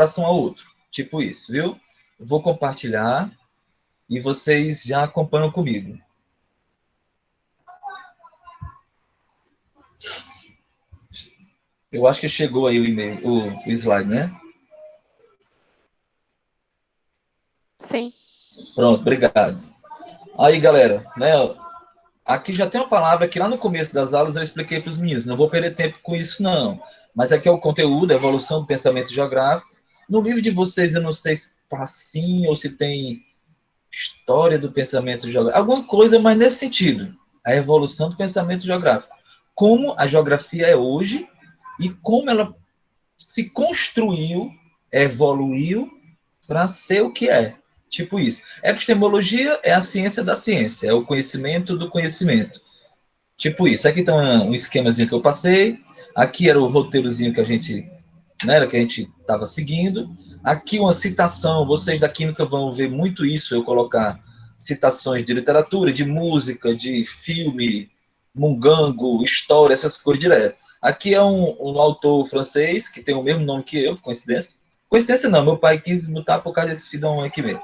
relação ao outro. Tipo isso, viu? Vou compartilhar e vocês já acompanham comigo. Eu acho que chegou aí o e-mail, o slide, né? Sim. Pronto, obrigado. Aí, galera, né? Aqui já tem uma palavra que lá no começo das aulas eu expliquei para os meninos. Não vou perder tempo com isso, não. Mas aqui é o conteúdo, a evolução do pensamento geográfico. No livro de vocês, eu não sei se está assim ou se tem história do pensamento geográfico. Alguma coisa, mas nesse sentido. A evolução do pensamento geográfico. Como a geografia é hoje e como ela se construiu, evoluiu para ser o que é. Tipo isso. Epistemologia é a ciência da ciência, é o conhecimento do conhecimento. Tipo isso. Aqui está um esquemazinho que eu passei. Aqui era o roteirozinho que a gente, né, que a gente estava seguindo. Aqui uma citação. Vocês da química vão ver muito isso. Eu colocar citações de literatura, de música, de filme, mungango, história, essas coisas direto. Aqui é um autor francês que tem o mesmo nome que eu, por coincidência. Coincidência não, meu pai quis botar por causa desse filhão aqui mesmo.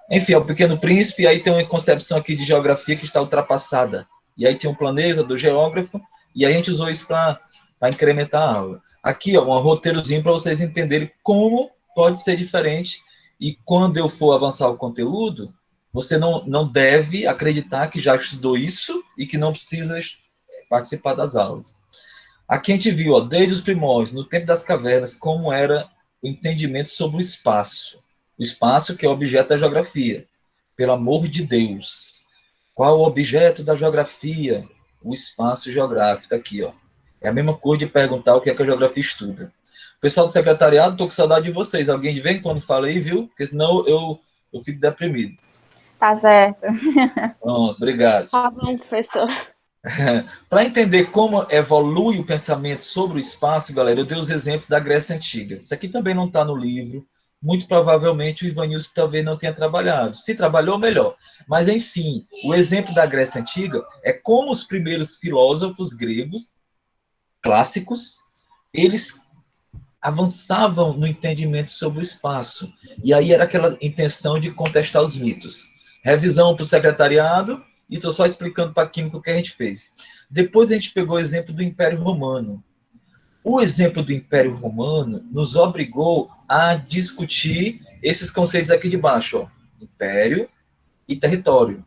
Enfim, é o Pequeno Príncipe, e aí tem uma concepção aqui de geografia que está ultrapassada. E aí tem um planeta do geógrafo, e a gente usou isso para incrementar a aula. Aqui, ó, um roteirozinho para vocês entenderem como pode ser diferente. E quando eu for avançar o conteúdo, você não deve acreditar que já estudou isso e que não precisa participar das aulas. Aqui a gente viu, ó, desde os primórdios, no tempo das cavernas, como era o entendimento sobre o espaço. O espaço que é o objeto da geografia. Pelo amor de Deus. Qual o objeto da geografia? O espaço geográfico. Está aqui, ó. É a mesma coisa de perguntar o que é que a geografia estuda. Pessoal do secretariado, estou com saudade de vocês. Alguém de vez em quando fala aí, viu? Porque senão eu fico deprimido. Tá certo. Pronto, obrigado. Tá bom, professor. Para entender como evolui o pensamento sobre o espaço, galera, eu dei os exemplos da Grécia Antiga. Isso aqui também não está no livro. Muito provavelmente o Ivanilson talvez não tenha trabalhado. Se trabalhou, melhor. Mas, enfim, o exemplo da Grécia Antiga é como os primeiros filósofos gregos clássicos, eles avançavam no entendimento sobre o espaço. E aí era aquela intenção de contestar os mitos. Revisão para o secretariado, e estou só explicando para a química o que a gente fez. Depois a gente pegou o exemplo do Império Romano. O exemplo do Império Romano nos obrigou a discutir esses conceitos aqui de baixo, ó. Império e território.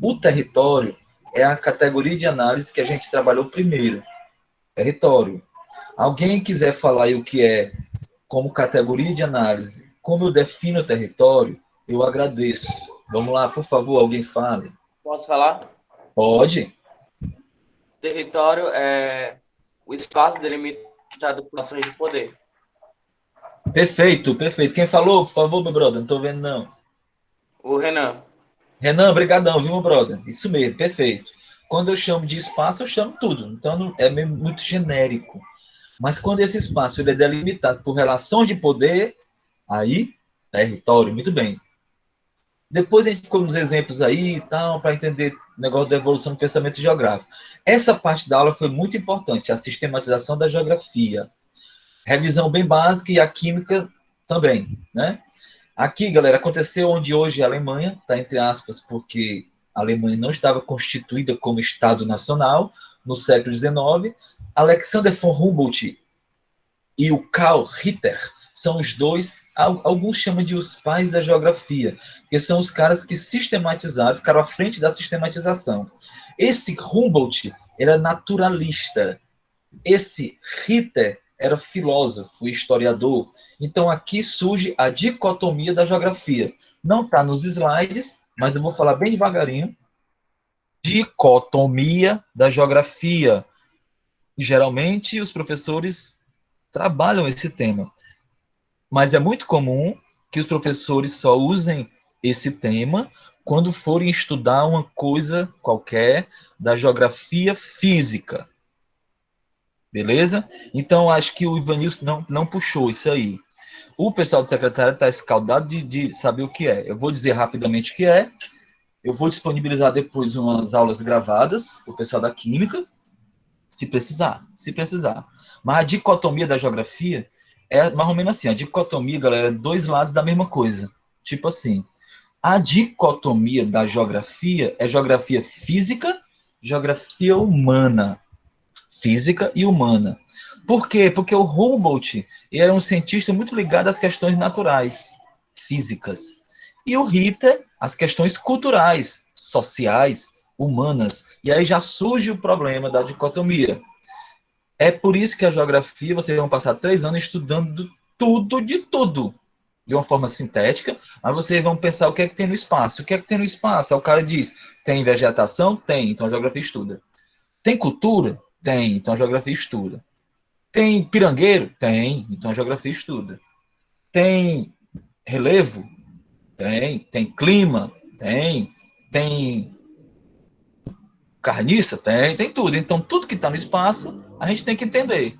O território é a categoria de análise que a gente trabalhou primeiro. Território. Alguém quiser falar aí o que é como categoria de análise, como eu defino o território, eu agradeço. Vamos lá, por favor, alguém fale. Posso falar? Pode. Território é o espaço delimitado por ações de poder. Perfeito, perfeito. Quem falou, por favor, meu brother? Não estou vendo, não. O Renan. Renan, brigadão, viu, meu brother? Isso mesmo, perfeito. Quando eu chamo de espaço, eu chamo tudo. Então, é muito genérico. Mas quando esse espaço ele é delimitado por relações de poder, aí, território, muito bem. Depois a gente ficou nos exemplos aí e tal, para entender o negócio da evolução do pensamento geográfico. Essa parte da aula foi muito importante, a sistematização da geografia. Revisão bem básica e a química também, né? Aqui, galera, aconteceu onde hoje é a Alemanha, tá entre aspas, porque a Alemanha não estava constituída como Estado Nacional no século XIX. Alexander von Humboldt e o Karl Ritter são os dois, alguns chamam de os pais da geografia, que são os caras que sistematizaram, ficaram à frente da sistematização. Esse Humboldt era naturalista, esse Ritter era filósofo, historiador. Então aqui surge a dicotomia da geografia. Não está nos slides, mas eu vou falar bem devagarinho. Dicotomia da geografia. Geralmente os professores trabalham esse tema, mas é muito comum que os professores só usem esse tema quando forem estudar uma coisa qualquer da geografia física. Beleza? Então, acho que o Ivanilson não puxou isso aí. O pessoal do secretário está escaldado de saber o que é. Eu vou dizer rapidamente o que é. Eu vou disponibilizar depois umas aulas gravadas para o pessoal da química, se precisar. Mas a dicotomia da geografia É mais ou menos assim, a dicotomia, galera, é dois lados da mesma coisa. Tipo assim, a dicotomia da geografia é geografia física, geografia humana. Física e humana. Por quê? Porque o Humboldt era um cientista muito ligado às questões naturais, físicas. E o Ritter, às questões culturais, sociais, humanas. E aí já surge o problema da dicotomia. É por isso que a geografia, vocês vão passar 3 anos estudando tudo de tudo, de uma forma sintética, mas vocês vão pensar o que é que tem no espaço. O que é que tem no espaço? Aí o cara diz, tem vegetação? Tem, então a geografia estuda. Tem cultura? Tem, então a geografia estuda. Tem pirangueiro? Tem, então a geografia estuda. Tem relevo? Tem. Tem clima? Tem. Tem carniça? Tem. Tem tudo. Então, tudo que está no espaço, a gente tem que entender.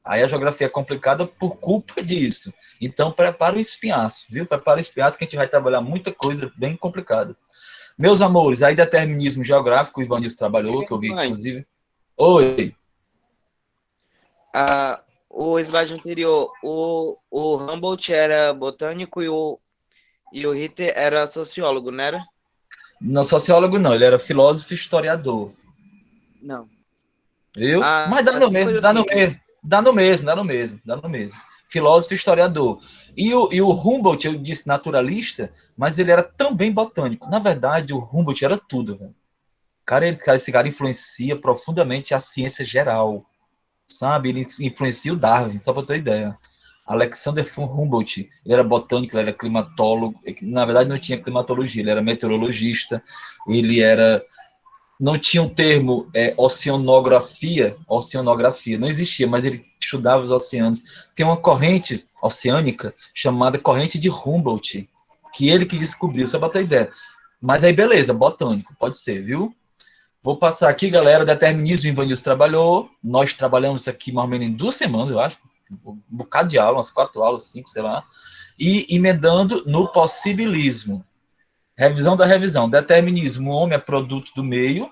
Aí a geografia é complicada por culpa disso. Então, prepara o espinhaço, viu? Prepara o espinhaço que a gente vai trabalhar muita coisa bem complicada. Meus amores, aí determinismo geográfico, o Ivanilson trabalhou, que eu vi, Mãe, inclusive. Oi. O slide anterior, o Humboldt era botânico e o Ritter era sociólogo, não era? Não, sociólogo não, ele era filósofo e historiador. Não. Viu? Mas dá no Assim, mesmo, coisa dá no assim. mesmo, dá no mesmo, dá no mesmo, dá no mesmo. Filósofo e historiador. E o Humboldt, eu disse naturalista, mas ele era também botânico. Na verdade, o Humboldt era tudo, velho. Esse cara influencia profundamente a ciência geral, sabe? Ele influencia o Darwin, só para ter ideia. Alexander von Humboldt, ele era botânico, ele era climatólogo, na verdade não tinha climatologia, ele era meteorologista, ele era não tinha um termo oceanografia, não existia, mas ele estudava os oceanos. Tem uma corrente oceânica chamada corrente de Humboldt, que ele que descobriu, só para ter ideia. Mas aí, beleza, botânico, pode ser, viu? Vou passar aqui, galera, determinismo, o Ivanilson trabalhou, nós trabalhamos aqui mais ou menos em 2 semanas, eu acho, um bocado de aula, umas 4 aulas, 5, sei lá, e emendando no possibilismo. Revisão da revisão. Determinismo, o homem é produto do meio,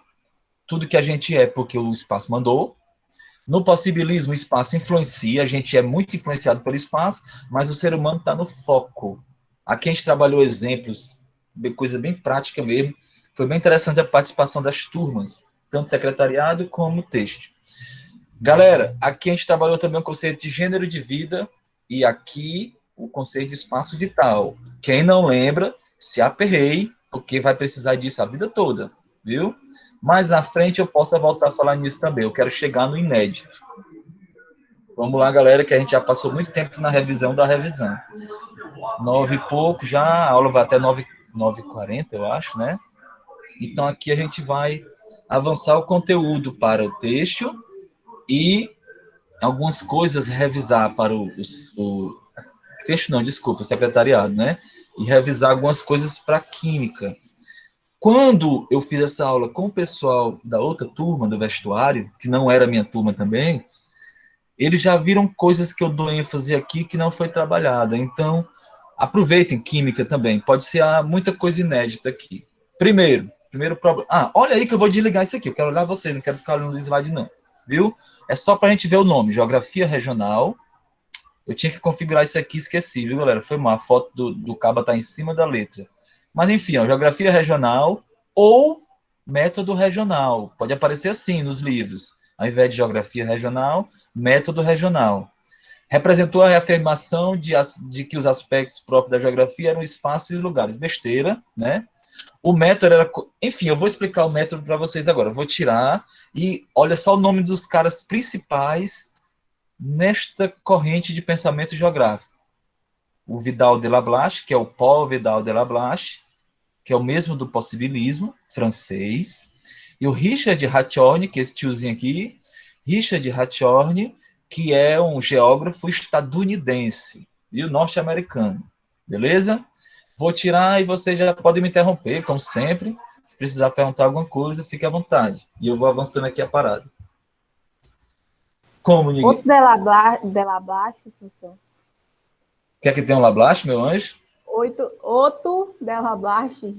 tudo que a gente é porque o espaço mandou. No possibilismo, o espaço influencia, a gente é muito influenciado pelo espaço, mas o ser humano está no foco. Aqui a gente trabalhou exemplos, coisa bem prática mesmo. Foi bem interessante a participação das turmas, tanto secretariado como texto. Galera, aqui a gente trabalhou também o conceito de gênero de vida e aqui o conceito de espaço vital. Quem não lembra, se aperrei, porque vai precisar disso a vida toda, viu? Mais à frente eu posso voltar a falar nisso também. Eu quero chegar no inédito. Vamos lá, galera, que a gente já passou muito tempo na revisão da revisão. 9 e pouco já, a aula vai até 9h40, eu acho, né? Então aqui a gente vai avançar o conteúdo para o texto e algumas coisas revisar para o texto não, desculpa, o secretariado, né? E revisar algumas coisas para química. Quando eu fiz essa aula com o pessoal da outra turma, do vestuário, que não era minha turma também, eles já viram coisas que eu dou ênfase aqui que não foi trabalhada. Então, aproveitem química também. Pode ser muita coisa inédita aqui. Primeiro problema. Olha aí que eu vou desligar isso aqui. Eu quero olhar vocês, não quero ficar no slide não. Viu? É só para a gente ver o nome. Geografia regional. Eu tinha que configurar isso aqui, esqueci, viu, galera? Foi mal. A foto do cabo tá em cima da letra. Mas, enfim, geografia regional ou método regional. Pode aparecer assim nos livros. Ao invés de geografia regional, método regional. Representou a reafirmação de que os aspectos próprios da geografia eram espaços e lugares. Besteira, né? O método era... Enfim, eu vou explicar o método para vocês agora. Eu vou tirar e olha só o nome dos caras principais nesta corrente de pensamento geográfico. O Vidal de Lablache, que é o Paul Vidal de Lablache, que é o mesmo do possibilismo francês, e o Richard Ratiorni, que é esse tiozinho aqui, Richard Ratiorni, que é um geógrafo estadunidense, e o norte-americano, beleza? Vou tirar e vocês já podem me interromper, como sempre. Se precisar perguntar alguma coisa, fique à vontade. E eu vou avançando aqui a parada. Como, ninguém? Outro Delablache, professor. Quer que tenha um Lablache, meu anjo? Outro Delablache.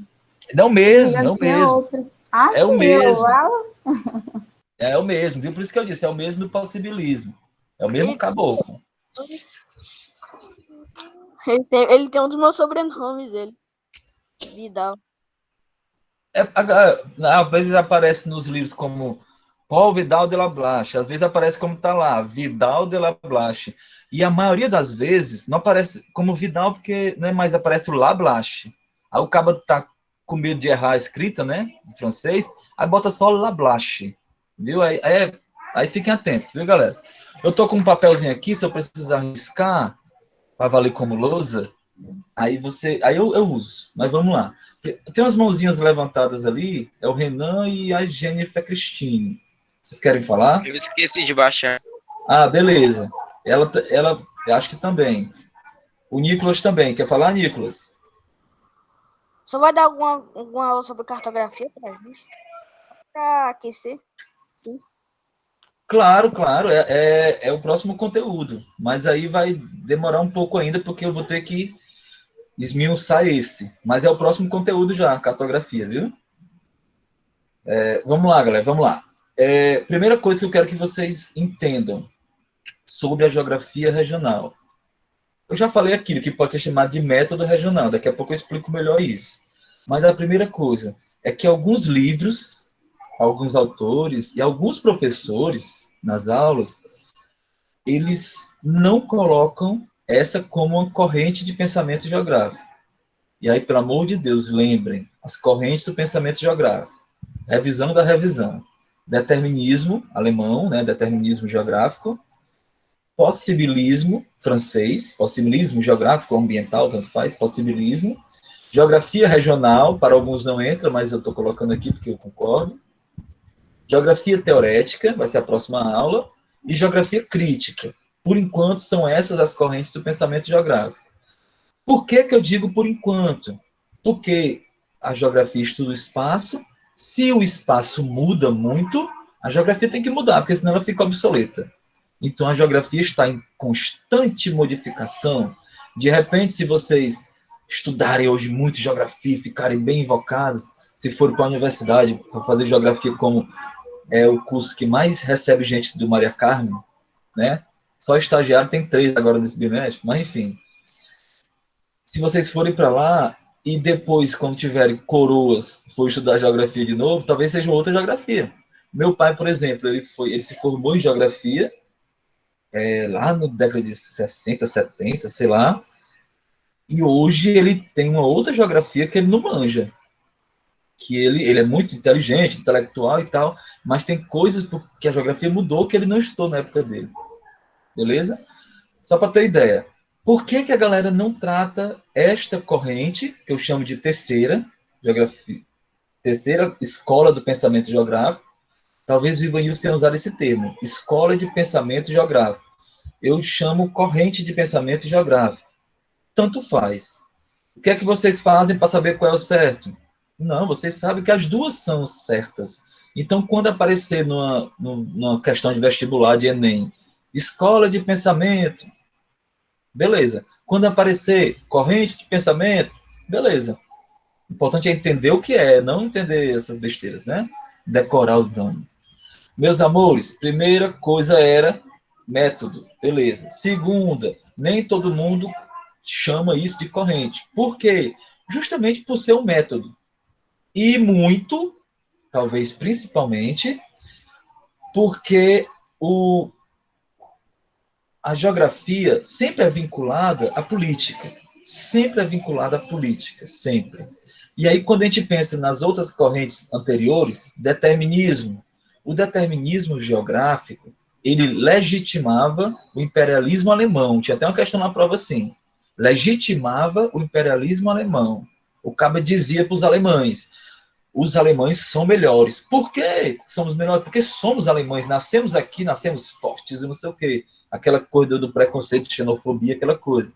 Não mesmo, não mesmo. Outro. É o Sim, mesmo. É o mesmo, viu? Por isso que eu disse, é o mesmo do possibilismo. É o mesmo caboclo. Ele tem um dos meus sobrenomes, ele. Vidal. Às vezes aparece nos livros como Paul Vidal de la Blache, às vezes aparece como está lá, Vidal de la Blache. E a maioria das vezes não aparece como Vidal, porque não é mais, aparece o La Blache. Aí o cabo tá com medo de errar a escrita, né, em francês, aí bota só La Blache, viu? Aí fiquem atentos, viu, galera? Eu tô com um papelzinho aqui, se eu precisar riscar, para valer como lousa, aí eu uso, mas vamos lá. Tem umas mãozinhas levantadas ali, é o Renan e a Jennifer Cristine. Vocês querem falar? Eu esqueci de baixar. Ah, beleza. Ela eu acho que também. O Nicolas também. Quer falar, Nicolas? Só vai dar alguma aula sobre cartografia pra gente? Pra aquecer? Sim. Claro, claro. É o próximo conteúdo. Mas aí vai demorar um pouco ainda, porque eu vou ter que esmiuçar esse. Mas é o próximo conteúdo já, cartografia, viu? Vamos lá, galera, vamos lá. Primeira coisa que eu quero que vocês entendam sobre a geografia regional. Eu já falei aquilo que pode ser chamado de método regional, daqui a pouco eu explico melhor isso. Mas a primeira coisa é que alguns livros, alguns autores e alguns professores nas aulas, eles não colocam essa como uma corrente de pensamento geográfico. E aí, pelo amor de Deus, lembrem, as correntes do pensamento geográfico. Revisão da revisão. Determinismo alemão, né, determinismo geográfico, possibilismo francês, possibilismo geográfico ou ambiental, tanto faz, possibilismo, geografia regional, para alguns não entra, mas eu estou colocando aqui porque eu concordo, geografia teorética, vai ser a próxima aula, e geografia crítica. Por enquanto, são essas as correntes do pensamento geográfico. Por que eu digo por enquanto? Porque a geografia estuda o espaço, se o espaço muda muito, a geografia tem que mudar, porque senão ela fica obsoleta. Então, a geografia está em constante modificação. De repente, se vocês estudarem hoje muito geografia e ficarem bem invocados, se for para a universidade, para fazer geografia como é o curso que mais recebe gente do Maria Carmen, né? Só estagiário tem 3 agora nesse bimestre, mas enfim. Se vocês forem para lá e depois, quando tiverem coroas, for estudar geografia de novo, talvez seja outra geografia. Meu pai, por exemplo, ele se formou em geografia lá no década de 60, 70, sei lá, e hoje ele tem uma outra geografia que ele não manja. Que ele é muito inteligente, intelectual e tal, mas tem coisas que a geografia mudou que ele não estudou na época dele. Beleza? Só para ter ideia. Por que a galera não trata esta corrente, que eu chamo de terceira escola do pensamento geográfico? Talvez o Ivanilson tenha usado esse termo, escola de pensamento geográfico. Eu chamo corrente de pensamento geográfico. Tanto faz. O que é que vocês fazem para saber qual é o certo? Não, vocês sabem que as duas são certas. Então, quando aparecer numa questão de vestibular de Enem, escola de pensamento, beleza. Quando aparecer corrente de pensamento, beleza. O importante é entender o que é, não entender essas besteiras, né? Decorar os nomes. Meus amores, primeira coisa era método, beleza. Segunda, nem todo mundo chama isso de corrente. Por quê? Justamente por ser um método. E muito, talvez principalmente, porque a geografia sempre é vinculada à política. Sempre é vinculada à política, sempre. E aí, quando a gente pensa nas outras correntes anteriores, determinismo, o determinismo geográfico, ele legitimava o imperialismo alemão. Tinha até uma questão na prova assim. Legitimava o imperialismo alemão. O cabo dizia para os alemães são melhores. Por que somos melhores? Porque somos alemães, nascemos aqui, nascemos fortes e não sei o quê. Aquela coisa do preconceito, xenofobia, aquela coisa.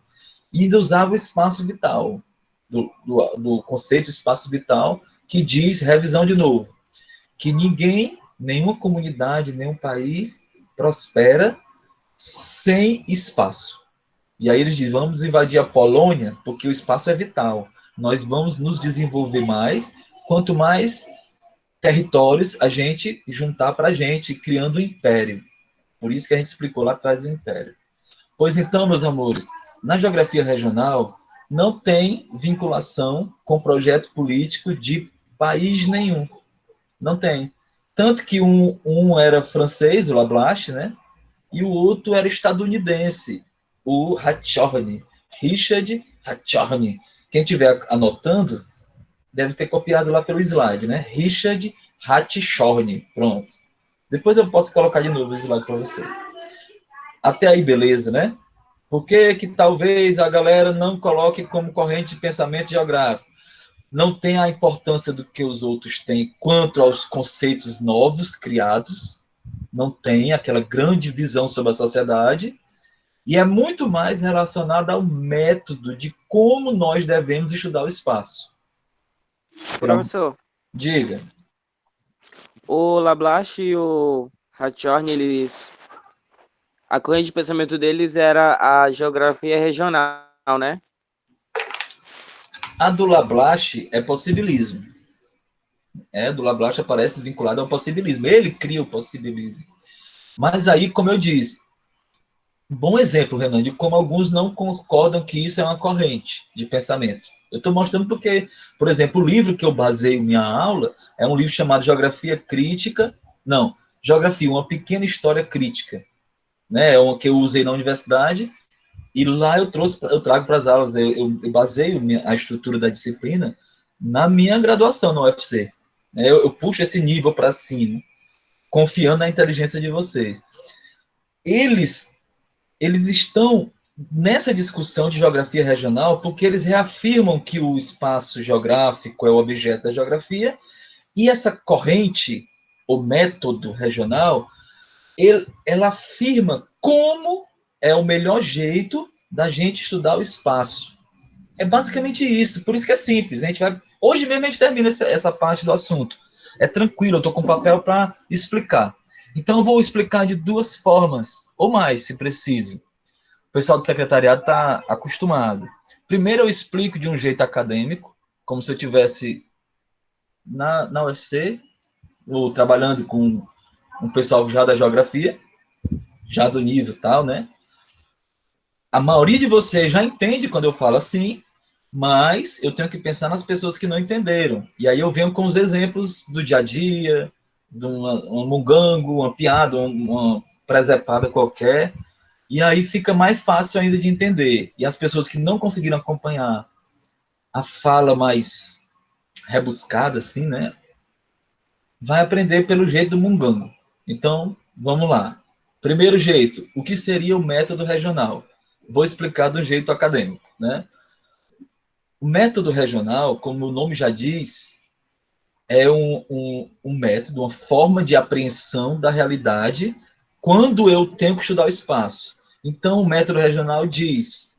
E ainda usava o espaço vital, do conceito de espaço vital, que diz, revisão de novo, que ninguém, nenhuma comunidade, nenhum país prospera sem espaço. E aí eles dizem, vamos invadir a Polônia, porque o espaço é vital. Nós vamos nos desenvolver mais, quanto mais territórios a gente juntar para a gente, criando um império. Por isso que a gente explicou lá atrás o império. Pois então, meus amores, na geografia regional não tem vinculação com projeto político de país nenhum. Não tem. Tanto que um era francês, o Lablache, né? E o outro era estadunidense, o Hartshorne, Richard Hartshorne. Quem estiver anotando, deve ter copiado lá pelo slide, né? Richard Hartshorne. Pronto. Depois eu posso colocar de novo o slide para vocês. Até aí, beleza, né? Por que que talvez a galera não coloque como corrente de pensamento geográfico? Não tem a importância do que os outros têm quanto aos conceitos novos criados, não tem aquela grande visão sobre a sociedade, e é muito mais relacionado ao método de como nós devemos estudar o espaço. Professor, Diga. o Lablache e o Hartshorne, a corrente de pensamento deles era a geografia regional, né? A do Lablache é possibilismo. Do Lablache aparece vinculado ao possibilismo. Ele cria o possibilismo. Mas aí, como eu disse, bom exemplo, Renan, de como alguns não concordam que isso é uma corrente de pensamento. Eu estou mostrando porque, por exemplo, o livro que eu baseio minha aula é um livro chamado Geografia Crítica. Não, Geografia, uma pequena história crítica. Né? É uma que eu usei na universidade. E lá eu trago para as aulas, eu baseio a estrutura da disciplina na minha graduação no UFC. Eu puxo esse nível para cima, confiando na inteligência de vocês. Eles estão nessa discussão de geografia regional porque eles reafirmam que o espaço geográfico é o objeto da geografia e essa corrente, o método regional, ela afirma como é o melhor jeito da gente estudar o espaço. É basicamente isso, por isso que é simples. A gente vai... Hoje mesmo a gente termina essa parte do assunto. É tranquilo, eu estou com papel para explicar. Então eu vou explicar de duas formas, ou mais, se preciso. O pessoal do secretariado está acostumado. Primeiro eu explico de um jeito acadêmico, como se eu estivesse na UFC, ou trabalhando com um pessoal já da geografia, já do nível tal, né? A maioria de vocês já entende quando eu falo assim, mas eu tenho que pensar nas pessoas que não entenderam. E aí eu venho com os exemplos do dia a dia, de um mungango, uma piada, uma presepada qualquer, e aí fica mais fácil ainda de entender. E as pessoas que não conseguiram acompanhar a fala mais rebuscada, assim, né? Vai aprender pelo jeito do mungango. Então, vamos lá. Primeiro jeito, o que seria o método regional? Vou explicar do jeito acadêmico, né? O método regional, como o nome já diz, é um método, uma forma de apreensão da realidade quando eu tenho que estudar o espaço. Então, o método regional diz: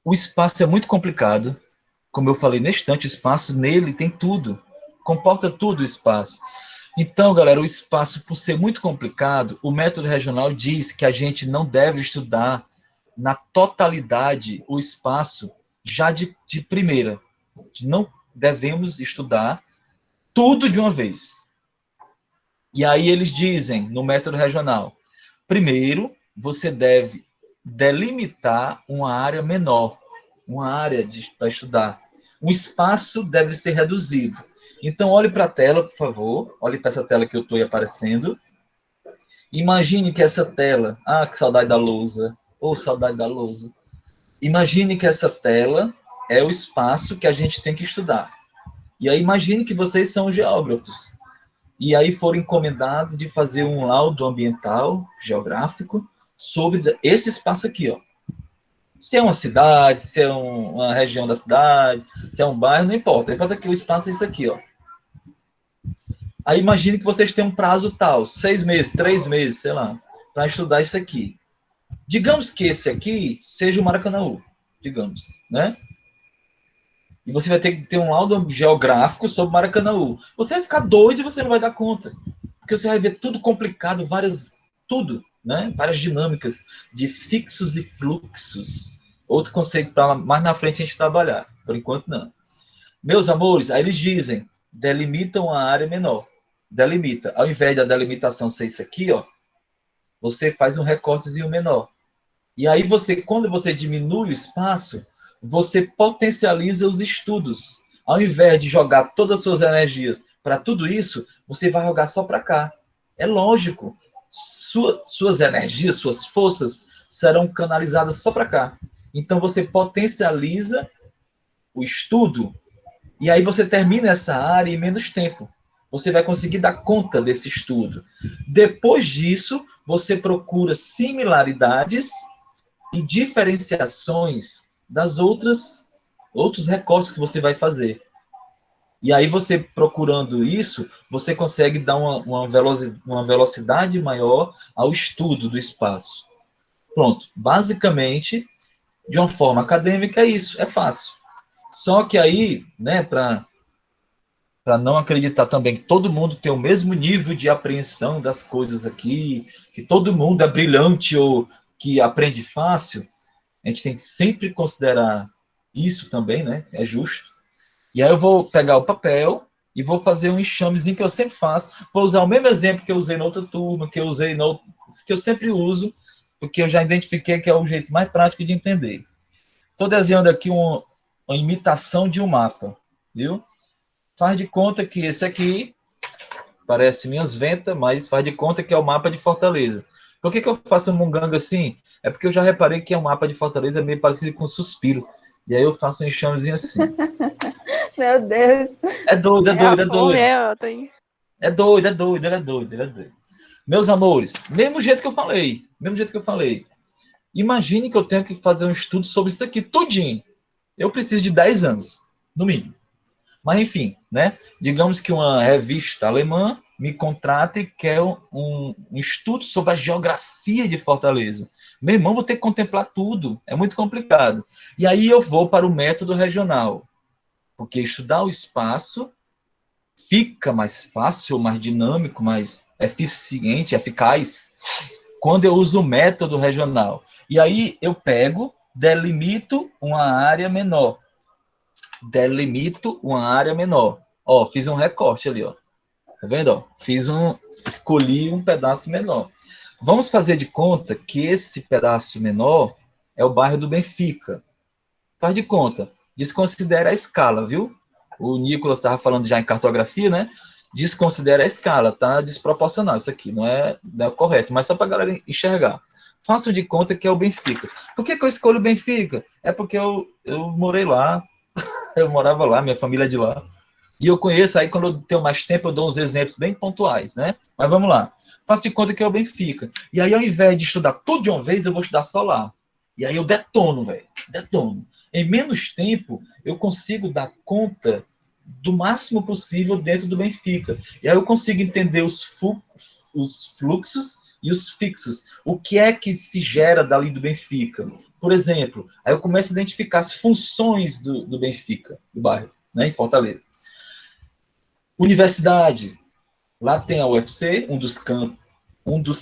o espaço é muito complicado, como eu falei neste instante, o espaço nele tem tudo, comporta tudo o espaço. Então, galera, o espaço, por ser muito complicado, o método regional diz que a gente não deve estudar na totalidade o espaço já de primeira. Não devemos estudar tudo de uma vez. E aí eles dizem, no método regional, primeiro, você deve delimitar uma área menor, uma área para estudar. O espaço deve ser reduzido. Então, olhe para a tela, por favor. Olhe para essa tela que eu estou aparecendo. Imagine que essa tela... Ah, que saudade da lousa. Oh, saudade da lousa. Imagine que essa tela é o espaço que a gente tem que estudar. E aí imagine que vocês são geógrafos. E aí foram encomendados de fazer um laudo ambiental, geográfico, sobre esse espaço aqui, ó. Se é uma cidade, se é uma região da cidade, se é um bairro, não importa. Importa que o espaço é isso aqui, ó. Aí imagine que vocês têm um prazo tal, 6 meses, 3 meses, sei lá, para estudar isso aqui. Digamos que esse aqui seja o Maracanãú, digamos, né? E você vai ter que ter um laudo geográfico sobre o Maracanãú. Você vai ficar doido e você não vai dar conta. Porque você vai ver tudo complicado, tudo, né? Várias dinâmicas de fixos e fluxos. Outro conceito para mais na frente a gente trabalhar. Por enquanto, não. Meus amores, aí eles dizem, delimitam a área menor. Delimita. Ao invés da delimitação ser isso aqui, ó, você faz um recortezinho menor. E aí quando você diminui o espaço, você potencializa os estudos. Ao invés de jogar todas as suas energias para tudo isso, você vai jogar só para cá. É lógico. Suas energias, suas forças serão canalizadas só para cá. Então você potencializa o estudo e aí você termina essa área em menos tempo. Você vai conseguir dar conta desse estudo. Depois disso, você procura similaridades e diferenciações das outros recortes que você vai fazer. E aí você procurando isso, você consegue dar uma velocidade maior ao estudo do espaço. Pronto. Basicamente, de uma forma acadêmica, é isso. É fácil. Só que aí, né, para não acreditar também que todo mundo tem o mesmo nível de apreensão das coisas aqui, que todo mundo é brilhante ou que aprende fácil, a gente tem que sempre considerar isso também, né? É justo. E aí eu vou pegar o papel e vou fazer um enxamezinho que eu sempre faço. Vou usar o mesmo exemplo que eu usei na outra turma, que eu sempre uso, porque eu já identifiquei que é o jeito mais prático de entender. Estou desenhando aqui uma imitação de um mapa, viu? Faz de conta que esse aqui parece minhas ventas, mas faz de conta que é o mapa de Fortaleza. Por que eu faço um munganga assim? É porque eu já reparei que o mapa de Fortaleza é meio parecido com um suspiro. E aí eu faço um enxamezinho assim. Meu Deus. É doido, é doido, é doido. É doido, é doido, ele é doido, ele é doido. Meus amores, mesmo jeito que eu falei. Imagine que eu tenho que fazer um estudo sobre isso aqui tudinho. Eu preciso de 10 anos, no mínimo. Mas, enfim, né? Digamos que uma revista alemã me contrata e quer um estudo sobre a geografia de Fortaleza. Meu irmão, vou ter que contemplar tudo. É muito complicado. E aí eu vou para o método regional. Porque estudar o espaço fica mais fácil, mais dinâmico, mais eficiente, eficaz, quando eu uso o método regional. E aí eu delimito uma área menor. Ó, fiz um recorte ali, ó. Tá vendo? Ó? Escolhi um pedaço menor. Vamos fazer de conta que esse pedaço menor é o bairro do Benfica. Faz de conta. Desconsidera a escala, viu? O Nicolas estava falando já em cartografia, né? Desconsidera a escala, tá desproporcional. Isso aqui não é correto, mas só para a galera enxergar. Faço de conta que é o Benfica. Por que eu escolho o Benfica? É porque eu morei lá, eu morava lá, minha família é de lá. E eu conheço, aí quando eu tenho mais tempo, eu dou uns exemplos bem pontuais, né? Mas vamos lá. Faço de conta que é o Benfica. E aí, ao invés de estudar tudo de uma vez, eu vou estudar só lá. E aí eu detono, velho. Detono. Em menos tempo, eu consigo dar conta do máximo possível dentro do Benfica. E aí eu consigo entender os fluxos e os fixos. O que é que se gera dali do Benfica? Por exemplo, aí eu começo a identificar as funções do Benfica, do bairro, né, em Fortaleza. Universidade. Lá tem a UFC, um dos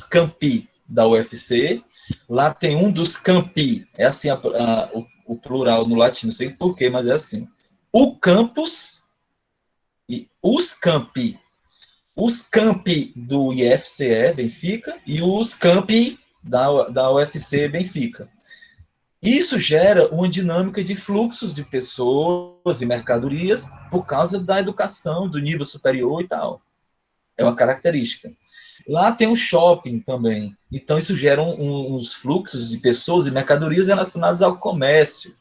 campi da UFC. Lá tem um dos campi. É assim o plural no latim, não sei porquê, mas é assim. O campus e os campi. Os campi do IFCE, Benfica, e os campi da UFC, Benfica. Isso gera uma dinâmica de fluxos de pessoas e mercadorias por causa da educação, do nível superior e tal. É uma característica. Lá tem um shopping também. Então, isso gera uns fluxos de pessoas e mercadorias relacionados ao comércio.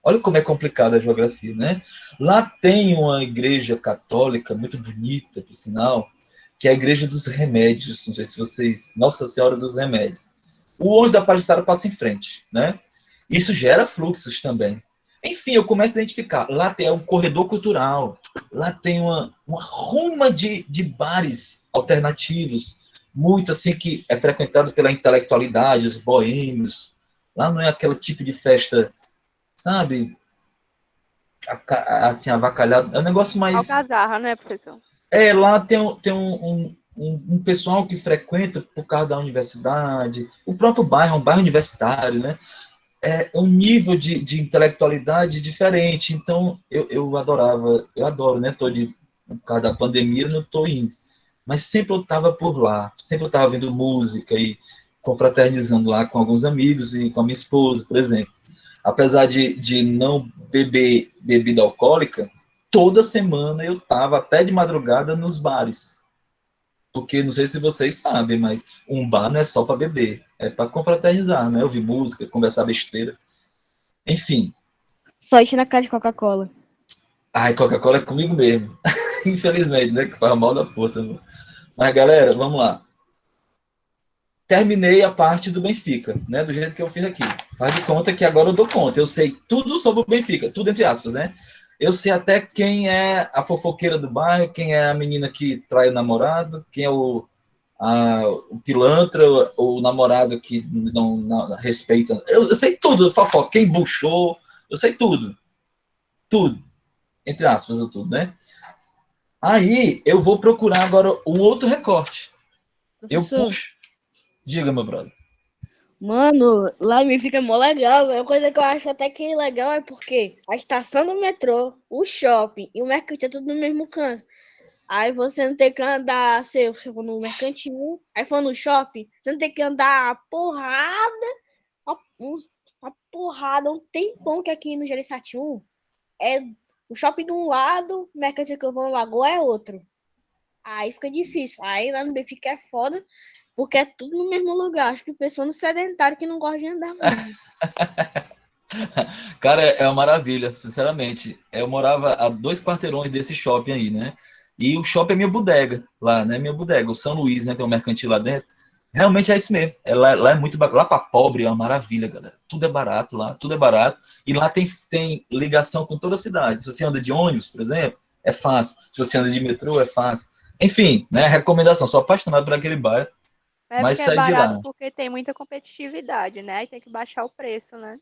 Olha como é complicada a geografia, né? Lá tem uma igreja católica muito bonita, por sinal, que é a Igreja dos Remédios. Não sei se vocês... Nossa Senhora dos Remédios. O ônibus da Pajuçara passa em frente, né? Isso gera fluxos também. Enfim, eu começo a identificar. Lá tem um corredor cultural. Lá tem uma ruma de bares alternativos, muito assim que é frequentado pela intelectualidade, os boêmios. Lá não é aquele tipo de festa, sabe? Assim, avacalhado. É um negócio mais... Alcazarra, né, professor? Lá tem um pessoal que frequenta por causa da universidade. O próprio bairro é um bairro universitário, né? É um nível de intelectualidade diferente. Então, eu adoro, né? Por causa da pandemia, não estou indo. Mas sempre eu estava por lá, sempre eu estava vendo música confraternizando lá com alguns amigos e com a minha esposa, por exemplo. Apesar de não beber bebida alcoólica, toda semana eu estava até de madrugada nos bares. Porque não sei se vocês sabem, mas um bar não é só para beber, é para confraternizar, né? Ouvir música, conversar besteira. Enfim. Só enche na cara de Coca-Cola. Ai, Coca-Cola é comigo mesmo. Infelizmente, né? Que faz mal da puta. Mano. Mas, galera, vamos lá. Terminei a parte do Benfica, né? Do jeito que eu fiz aqui. Faz de conta que agora eu dou conta. Eu sei tudo sobre o Benfica, tudo entre aspas, né? Eu sei até quem é a fofoqueira do bairro, quem é a menina que trai o namorado, quem é o pilantra, o namorado que não respeita. Eu sei tudo, fofoca. Quem buchou, eu sei tudo. Tudo. Entre aspas, eu tudo, né? Aí eu vou procurar agora um outro recorte. Professor, Eu puxo. Diga, meu brother. mano, lá me fica mó legal. Uma coisa que eu acho até que legal é porque a estação do metrô, o shopping e o mercantil é tudo no mesmo canto. Aí você não tem que andar, você for no mercantil, aí for no shopping, você não tem que andar uma porrada, uma porrada, um tempão que aqui no Jeriçatium é o shopping de um lado, o mercantil que eu vou no Lagoa é outro. Aí fica difícil. Aí lá no Benfica é foda, porque é tudo no mesmo lugar. Acho que pessoa no sedentário que não gosta de andar muito. Cara, é uma maravilha, sinceramente. Eu morava a 2 quarteirões desse shopping aí, né? E o shopping é minha bodega lá, né? Minha bodega. O São Luís, né? Tem um mercantil lá dentro. Realmente é isso mesmo. Lá é muito barato. Lá para pobre é uma maravilha, galera. Tudo é barato lá, tudo é barato. E lá tem ligação com toda a cidade. Se você anda de ônibus, por exemplo, é fácil. Se você anda de metrô, é fácil. Enfim, né? Recomendação. Sou apaixonado por aquele bairro, É mas porque é saí de barato lá. porque tem muita competitividade, né? E tem que baixar o preço, né?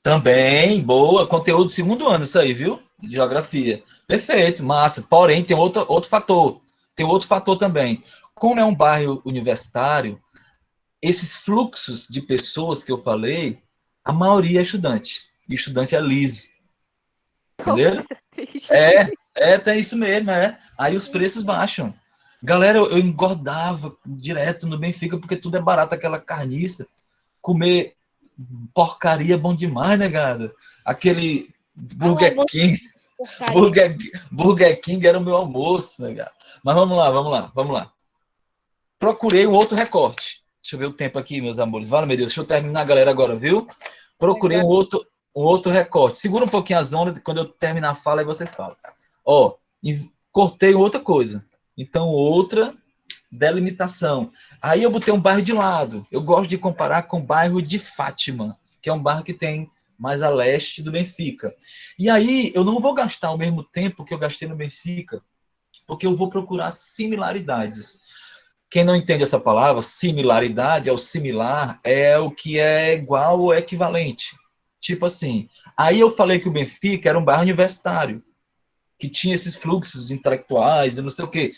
Também, boa, conteúdo do segundo ano, isso aí, viu? De geografia. Perfeito, massa. Porém, tem outro fator. Tem outro fator também. Como é um bairro universitário, esses fluxos de pessoas que eu falei, a maioria é estudante. E estudante é liso, Pô, entendeu? coisa triste. Tem isso mesmo, é. Aí os preços baixam. Galera, eu engordava direto no Benfica, porque tudo é barato, aquela carniça. Comer porcaria é bom demais, né, gada? Aquele Ah, é Burger bom King, porcaria. Burger King era o meu almoço, né, gada? Mas vamos lá. Procurei um outro recorte. Deixa eu ver o tempo aqui, meus amores. Vale, meu Deus, deixa eu terminar, galera, agora, viu? Procurei um outro recorte. Segura um pouquinho as ondas, quando eu terminar a fala, aí vocês falam. Ó, cortei outra coisa. Então, outra delimitação. Aí eu botei um bairro de lado. Eu gosto de comparar com o bairro de Fátima, que é um bairro que tem mais a leste do Benfica. E aí eu não vou gastar o mesmo tempo que eu gastei no Benfica, porque eu vou procurar similaridades. Quem não entende essa palavra, similaridade, é o similar, é o que é igual ou equivalente. Tipo assim, aí eu falei que o Benfica era um bairro universitário, que tinha esses fluxos de intelectuais e não sei o quê.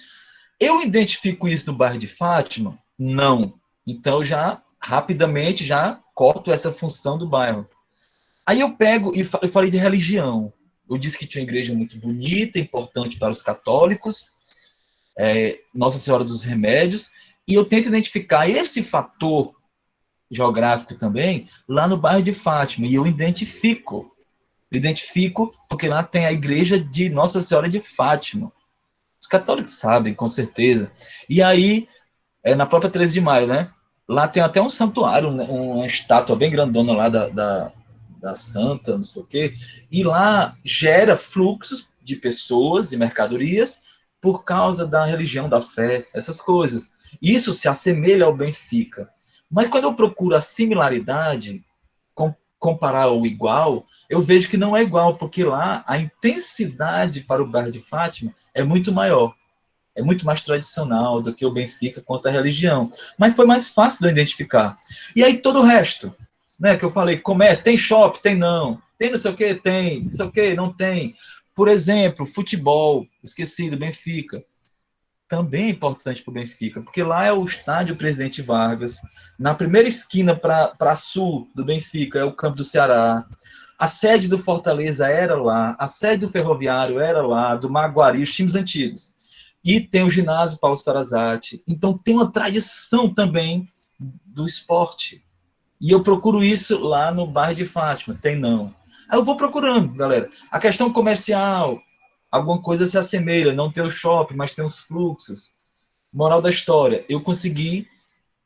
Eu identifico isso no bairro de Fátima? Não. Então eu já rapidamente já corto essa função do bairro. Aí eu pego e eu falei de religião. Eu disse que tinha uma igreja muito bonita, importante para os católicos, Nossa Senhora dos Remédios, e eu tento identificar esse fator geográfico também lá no bairro de Fátima, e eu identifico porque lá tem a igreja de Nossa Senhora de Fátima. Os católicos sabem, com certeza. E aí, na própria 13 de maio, né? Lá tem até um santuário, né? Uma estátua bem grandona lá da santa, não sei o quê. E lá gera fluxos de pessoas e mercadorias por causa da religião, da fé, essas coisas. Isso se assemelha ao Benfica. Mas quando eu procuro a similaridade, comparar o igual, eu vejo que não é igual, porque lá a intensidade para o bairro de Fátima é muito maior. É muito mais tradicional do que o Benfica quanto a religião. Mas foi mais fácil de eu identificar. E aí todo o resto, né, que eu falei, comércio, tem shopping, tem não. Tem não sei o que, tem. Não sei o que, não tem. Por exemplo, futebol, esqueci do Benfica. Também é importante para o Benfica, porque lá é o estádio Presidente Vargas. Na primeira esquina para sul do Benfica é o campo do Ceará. A sede do Fortaleza era lá. A sede do Ferroviário era lá, do Maguari, os times antigos. E tem o ginásio Paulo Sarazate. Então tem uma tradição também do esporte. E eu procuro isso lá no bairro de Fátima. Tem não. Aí eu vou procurando, galera. A questão comercial, alguma coisa se assemelha. Não tem o shopping, mas tem os fluxos. Moral da história, eu consegui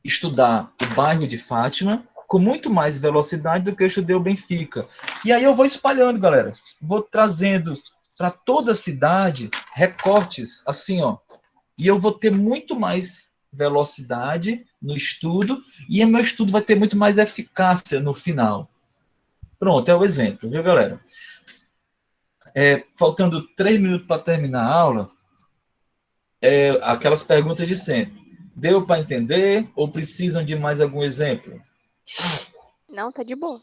estudar o bairro de Fátima com muito mais velocidade do que eu estudei o Benfica. E aí eu vou espalhando, galera. Vou trazendo para toda a cidade recortes, assim, ó. E eu vou ter muito mais velocidade no estudo e o meu estudo vai ter muito mais eficácia no final. Pronto, é o exemplo, viu, galera? Faltando 3 minutos para terminar a aula, aquelas perguntas de sempre. Deu para entender ou precisam de mais algum exemplo? Não, tá de boa.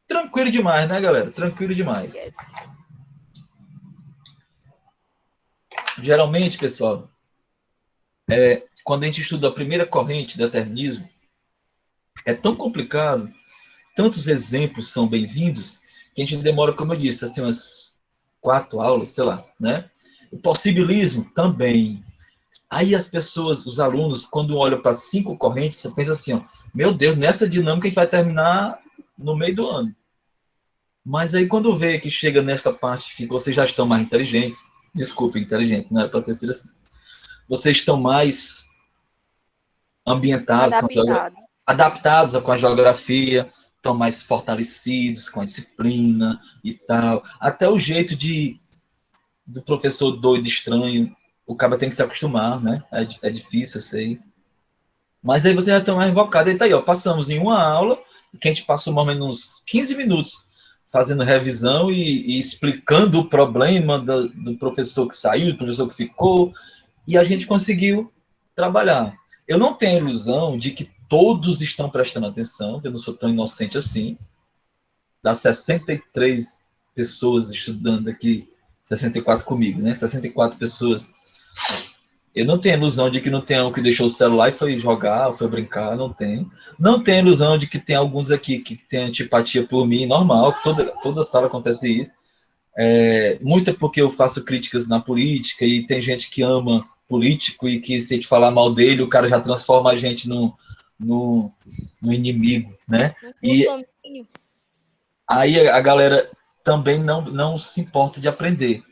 Tranquilo demais, né, galera? Tranquilo demais. Yes. Geralmente, pessoal, quando a gente estuda a primeira corrente de determinismo, é tão complicado, tantos exemplos são bem-vindos, que a gente demora, como eu disse, assim, umas 4 aulas, sei lá, né? O possibilismo também. Aí as pessoas, os alunos, quando olham para 5 correntes, você pensa assim, ó, meu Deus, nessa dinâmica a gente vai terminar no meio do ano. Mas aí quando vê que chega nessa parte que vocês já estão mais inteligentes, desculpa, inteligente, não era para ter sido assim. Vocês estão mais ambientados, adaptados com a geografia, estão mais fortalecidos com a disciplina e tal. Até o jeito do professor doido, estranho, o cara tem que se acostumar, né? É difícil, eu sei. Mas aí vocês já estão mais invocados. Aí tá aí, ó, passamos em uma aula, que a gente passou mais ou menos 15 minutos fazendo revisão e explicando o problema do professor que saiu, do professor que ficou, e a gente conseguiu trabalhar. Eu não tenho ilusão de que todos estão prestando atenção, eu não sou tão inocente assim. Das 63 pessoas estudando aqui, 64 comigo, né? 64 pessoas. Eu não tenho ilusão de que não tem um que deixou o celular e foi jogar, foi brincar, não tem. Não tenho ilusão de que tem alguns aqui que têm antipatia por mim, normal, toda sala acontece isso. Muito é porque eu faço críticas na política e tem gente que ama político e que se a gente falar mal dele, o cara já transforma a gente no inimigo, né? E aí a galera também não se importa de aprender.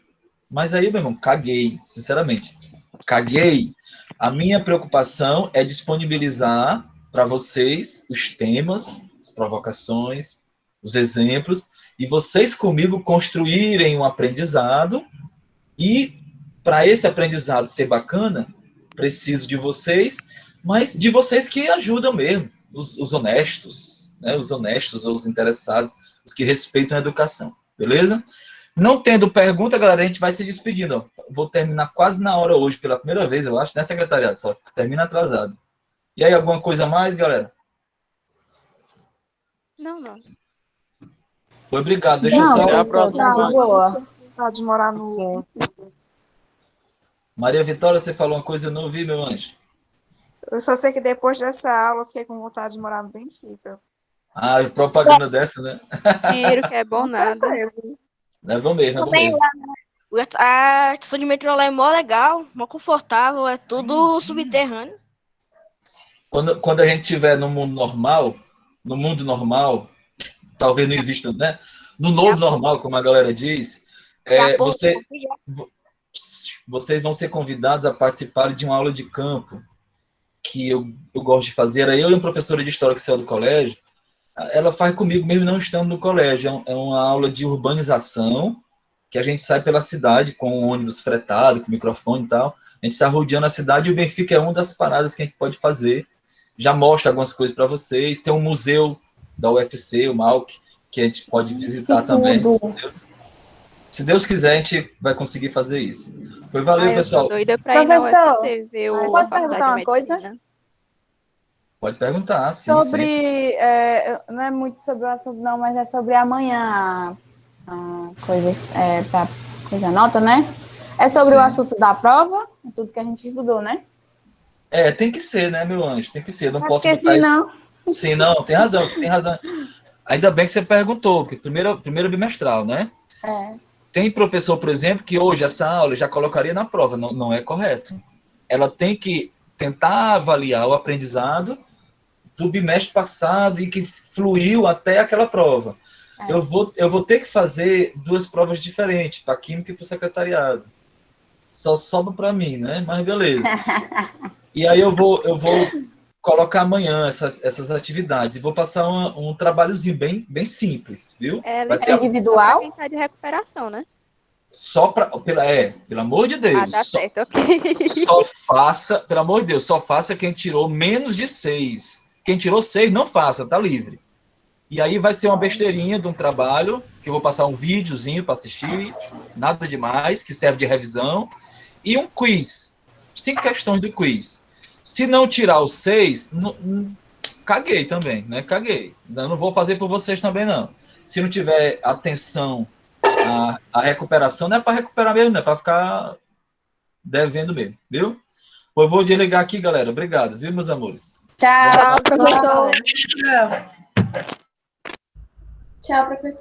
Mas aí, meu irmão, caguei, sinceramente. Caguei. A minha preocupação é disponibilizar para vocês os temas, as provocações, os exemplos, e vocês comigo construírem um aprendizado. E para esse aprendizado ser bacana, preciso de vocês, mas de vocês que ajudam mesmo, os honestos, né? Os honestos ou os interessados, os que respeitam a educação, beleza? Não tendo pergunta, galera, a gente vai se despedindo. Ó. Vou terminar quase na hora hoje, pela primeira vez, eu acho, né, secretariado? Só termina atrasado. E aí, alguma coisa a mais, galera? Não. Obrigado. Deixa eu só... Tá boa. Pode morar no... Maria Vitória, você falou uma coisa, eu não ouvi, meu anjo. Eu só sei que depois dessa aula eu fiquei com vontade de morar no Benfica. Ah, propaganda dessa, né? Dinheiro que é bom nada. É bom mesmo, é bom mesmo. A estação de metrô lá é mó legal, mó confortável, é tudo subterrâneo. Quando a gente estiver no mundo normal, talvez não exista, né? No novo normal, como a galera diz, vocês vão ser convidados a participar de uma aula de campo que eu gosto de fazer. Era eu e uma professora de história que saiu do colégio. Ela faz comigo mesmo não estando no colégio. É uma aula de urbanização, que a gente sai pela cidade com um ônibus fretado, com microfone e tal. A gente sai rodeando a cidade e o Benfica é uma das paradas que a gente pode fazer. Já mostra algumas coisas para vocês. Tem um museu da UFC, o MAUC, que a gente pode visitar também. Se Deus quiser, a gente vai conseguir fazer isso. Valeu, pessoal. Eu tô doida pra ir na UFC ver o posso perguntar uma coisa? Pode perguntar, sim. Sobre, não é muito sobre o assunto não, mas é sobre amanhã, coisas para coisa nota, né? É sobre o assunto da prova, tudo que a gente estudou, né? Tem que ser, né, meu anjo? Tem que ser. Não posso botar senão... isso. Sim, não, tem razão, você tem razão. Ainda bem que você perguntou, porque primeiro bimestral, né? Tem professor, por exemplo, que hoje essa aula já colocaria na prova, não é correto. Ela tem que tentar avaliar o aprendizado do bimestre passado e que fluiu até aquela prova. É. Eu vou ter que fazer 2 provas diferentes, para Química e para o secretariado. Só sobra para mim, né? Mas beleza. E aí eu vou colocar amanhã essas atividades e vou passar um trabalhozinho bem simples, viu? É Vai licença ter individual? pra quem tá de recuperação, né? só pelo amor de Deus, Tá certo, ok. só faça, pelo amor de Deus, só faça quem tirou menos de 6. Quem tirou 6, não faça, tá livre. E aí vai ser uma besteirinha de um trabalho, que eu vou passar um videozinho para assistir, nada demais, que serve de revisão, e um quiz. 5 questões do quiz. Se não tirar os 6, caguei também, né? Caguei. Eu não vou fazer por vocês também, não. Se não tiver atenção à recuperação, não é para recuperar mesmo, não é para ficar devendo mesmo, viu? Eu vou desligar aqui, galera. Obrigado, viu, meus amores? Tchau, Tchau, professor. Tchau. Tchau, professor.